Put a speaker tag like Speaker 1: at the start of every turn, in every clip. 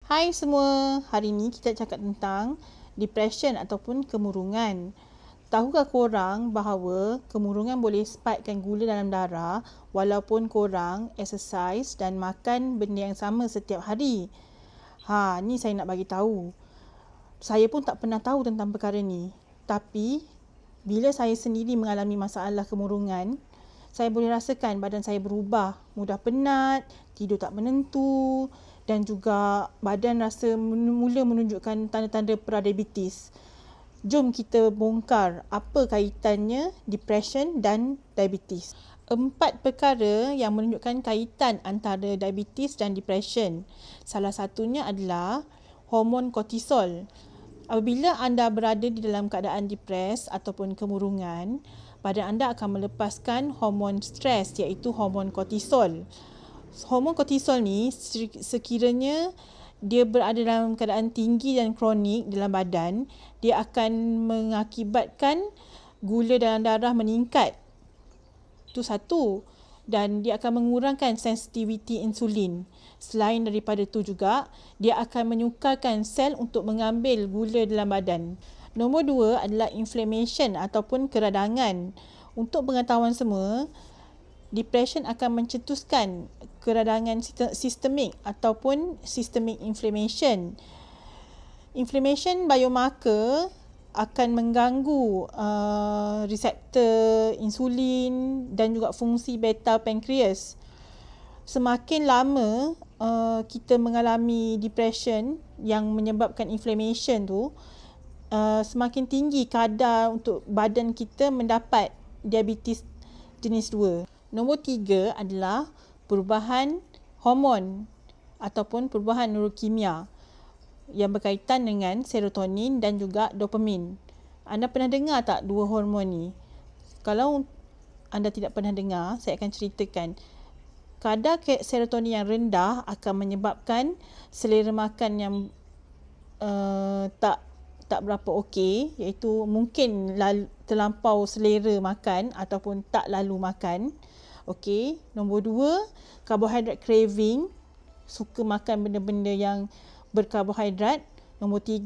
Speaker 1: Hai semua, hari ni kita cakap tentang depression ataupun kemurungan. Tahukah korang bahawa kemurungan boleh spikekan gula dalam darah walaupun korang exercise dan makan benda yang sama setiap hari? Ni saya nak bagi tahu. Saya pun tak pernah tahu tentang perkara ni. Tapi bila saya sendiri mengalami masalah kemurungan, saya boleh rasakan badan saya berubah, mudah penat, tidur tak menentu dan juga badan rasa mula menunjukkan tanda-tanda pradiabetes. Jom kita bongkar apa kaitannya depression dan diabetes. 4 perkara yang menunjukkan kaitan antara diabetes dan depression. Salah satunya adalah hormon kortisol. Apabila anda berada di dalam keadaan depres ataupun kemurungan, badan anda akan melepaskan hormon stres iaitu hormon kortisol. Hormon kortisol ni sekiranya dia berada dalam keadaan tinggi dan kronik dalam badan, dia akan mengakibatkan gula dalam darah meningkat. Itu satu. Dan dia akan mengurangkan sensitiviti insulin. Selain daripada itu juga, dia akan menyukarkan sel untuk mengambil gula dalam badan. Nombor 2 adalah inflammation ataupun keradangan. Untuk pengetahuan semua, depression akan mencetuskan keradangan sistemik ataupun systemic inflammation. Inflammation biomarker akan mengganggu reseptor insulin dan juga fungsi beta pankreas. Semakin lama kita mengalami depression yang menyebabkan inflammation tu, semakin tinggi kadar untuk badan kita mendapat diabetes jenis 2. Nombor 3 adalah perubahan hormon ataupun perubahan neurokimia yang berkaitan dengan serotonin dan juga dopamin. Anda pernah dengar tak dua hormon ni? Kalau anda tidak pernah dengar, saya akan ceritakan. Kadar serotonin yang rendah akan menyebabkan selera makan yang tak berapa okey, iaitu mungkin terlampau selera makan ataupun tak lalu makan. Okey. Nombor 2, carbohydrate craving, suka makan benda-benda yang berkarbohidrat. Nombor 3,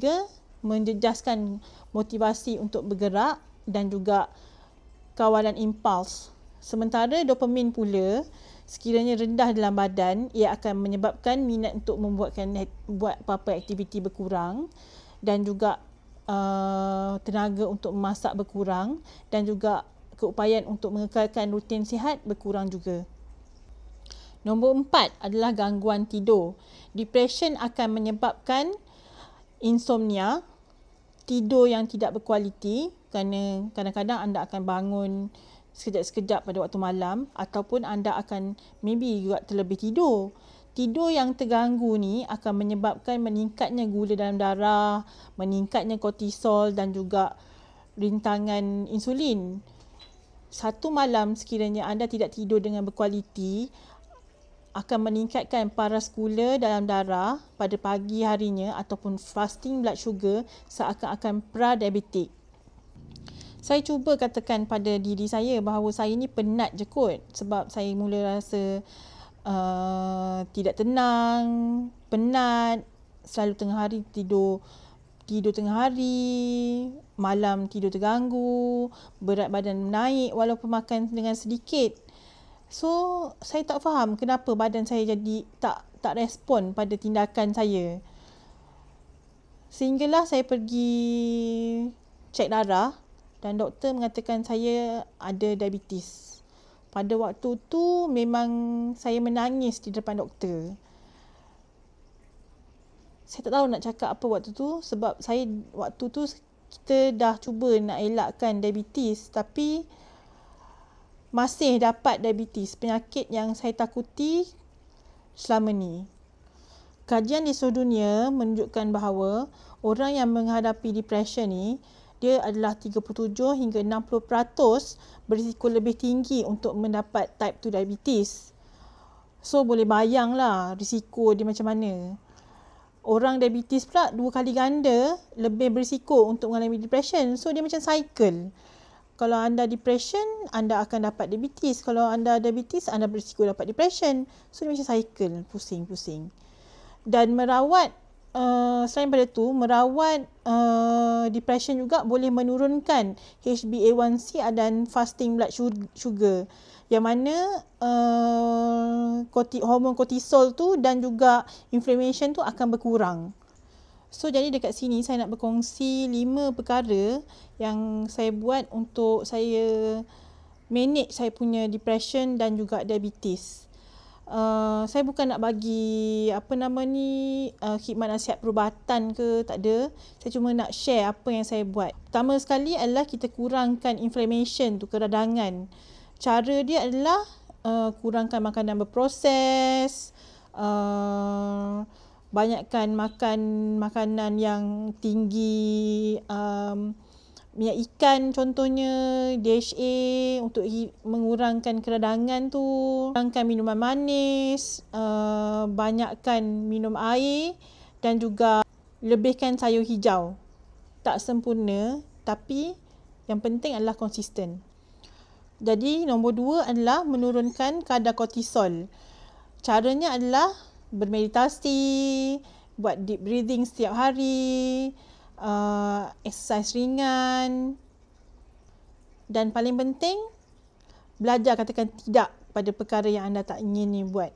Speaker 1: menjejaskan motivasi untuk bergerak dan juga kawalan impuls. Sementara dopamin pula, sekiranya rendah dalam badan, ia akan menyebabkan minat untuk buat apa-apa aktiviti berkurang dan juga tenaga untuk memasak berkurang dan juga keupayaan untuk mengekalkan rutin sihat berkurang juga. Nombor 4 adalah gangguan tidur. Depression akan menyebabkan insomnia, tidur yang tidak berkualiti kerana kadang-kadang anda akan bangun sekejap-sekejap pada waktu malam ataupun anda akan maybe juga terlebih tidur. Tidur yang terganggu ni akan menyebabkan meningkatnya gula dalam darah, meningkatnya kortisol dan juga rintangan insulin. Satu malam sekiranya anda tidak tidur dengan berkualiti, akan meningkatkan paras gula dalam darah pada pagi harinya ataupun fasting blood sugar seakan-akan pradiabetik. Saya cuba katakan pada diri saya bahawa saya ni penat je kot sebab saya mula rasa tidak tenang, penat, selalu tengah hari tidur tengah hari, malam tidur terganggu, berat badan naik walaupun makan dengan sedikit. So, saya tak faham kenapa badan saya jadi tak respon pada tindakan saya. Sehinggalah saya pergi cek darah dan doktor mengatakan saya ada diabetes. Pada waktu tu memang saya menangis di depan doktor. Saya tak tahu nak cakap apa waktu tu sebab saya waktu tu kita dah cuba nak elakkan diabetes tapi masih dapat diabetes, penyakit yang saya takuti selama ni. Kajian di seluruh dunia menunjukkan bahawa orang yang menghadapi depression ni, dia adalah 37 hingga 60% berisiko lebih tinggi untuk mendapat type 2 diabetes. So boleh bayanglah risiko dia macam mana. Orang diabetes pula 2 kali ganda lebih berisiko untuk mengalami depression. So dia macam cycle. Kalau anda depression, anda akan dapat diabetes. Kalau anda diabetes, anda berisiko dapat depression. So dia macam cycle, pusing-pusing. Dan merawat selain daripada tu, merawat depression juga boleh menurunkan HbA1c dan fasting blood sugar. Yang mana hormon kortisol tu dan juga inflammation tu akan berkurang. So, jadi dekat sini saya nak berkongsi 5 perkara yang saya buat untuk saya manage saya punya depression dan juga diabetes. Saya bukan nak bagi khidmat nasihat perubatan ke, tak ada. Saya cuma nak share apa yang saya buat. Pertama sekali adalah kita kurangkan inflammation tu, keradangan. Cara dia adalah kurangkan makanan berproses, banyakkan makan makanan yang tinggi minyak ikan contohnya, DHA untuk mengurangkan keradangan tu, kurangkan minuman manis, banyakkan minum air dan juga lebihkan sayur hijau. Tak sempurna tapi yang penting adalah konsisten. Jadi nombor 2 adalah menurunkan kadar kortisol. Caranya adalah bermeditasi, buat deep breathing setiap hari, exercise ringan dan paling penting belajar katakan tidak pada perkara yang anda tak ingin buat.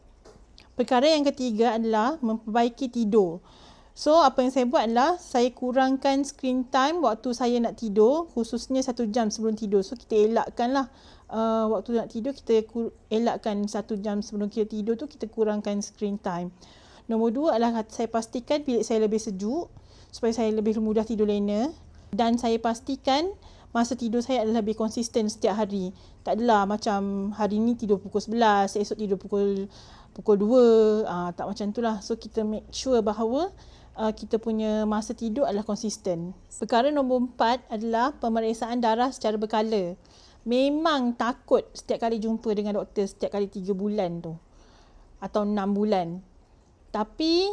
Speaker 1: Perkara yang ketiga adalah memperbaiki tidur. So apa yang saya buat adalah saya kurangkan screen time waktu saya nak tidur, khususnya 1 jam sebelum tidur. So kita elakkanlah waktu nak tidur, kita elakkan 1 jam sebelum kita tidur tu kita kurangkan screen time. Nombor 2 adalah saya pastikan bilik saya lebih sejuk supaya saya lebih mudah tidur lena, dan saya pastikan masa tidur saya adalah lebih konsisten setiap hari. Tak adalah macam hari ni tidur pukul 11, esok tidur pukul 2, tak macam itulah. So kita make sure bahawa kita punya masa tidur adalah konsisten. Perkara nombor 4 adalah pemeriksaan darah secara berkala. Memang takut setiap kali jumpa dengan doktor setiap kali 3 bulan tu atau 6 bulan. Tapi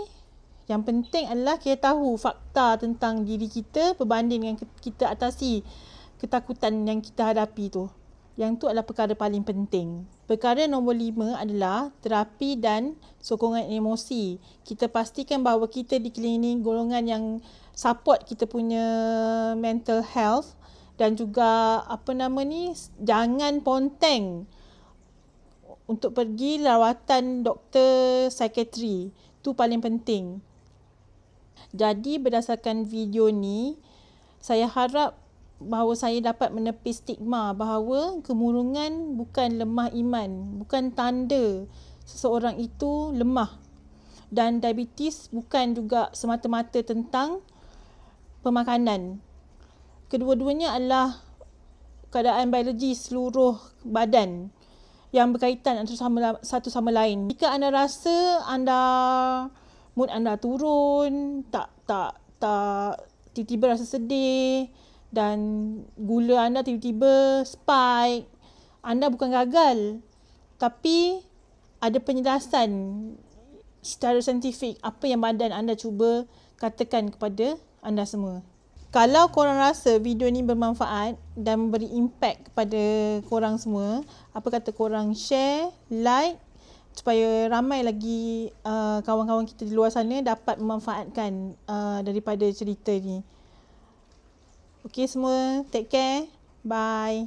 Speaker 1: yang penting adalah kita tahu fakta tentang diri kita berbanding dengan kita atasi ketakutan yang kita hadapi tu. Yang tu adalah perkara paling penting. Perkara nombor 5 adalah terapi dan sokongan emosi. Kita pastikan bahawa kita dikelilingi golongan yang support kita punya mental health, dan juga jangan ponteng untuk pergi lawatan doktor psikiatri. Tu paling penting. Jadi berdasarkan video ni, saya harap bahawa saya dapat menepis stigma bahawa kemurungan bukan lemah iman, bukan tanda seseorang itu lemah. Dan diabetes bukan juga semata-mata tentang pemakanan. Kedua-duanya adalah keadaan biologi seluruh badan yang berkaitan satu sama lain. Jika anda rasa mood anda turun, tak tiba-tiba rasa sedih dan gula anda tiba-tiba spike, anda bukan gagal, tapi ada penjelasan secara saintifik apa yang badan anda cuba katakan kepada anda semua. Kalau korang rasa video ni bermanfaat dan memberi impact kepada korang semua, apa kata korang share, like, supaya ramai lagi kawan-kawan kita di luar sana dapat memanfaatkan daripada cerita ni. Okay semua, take care, bye.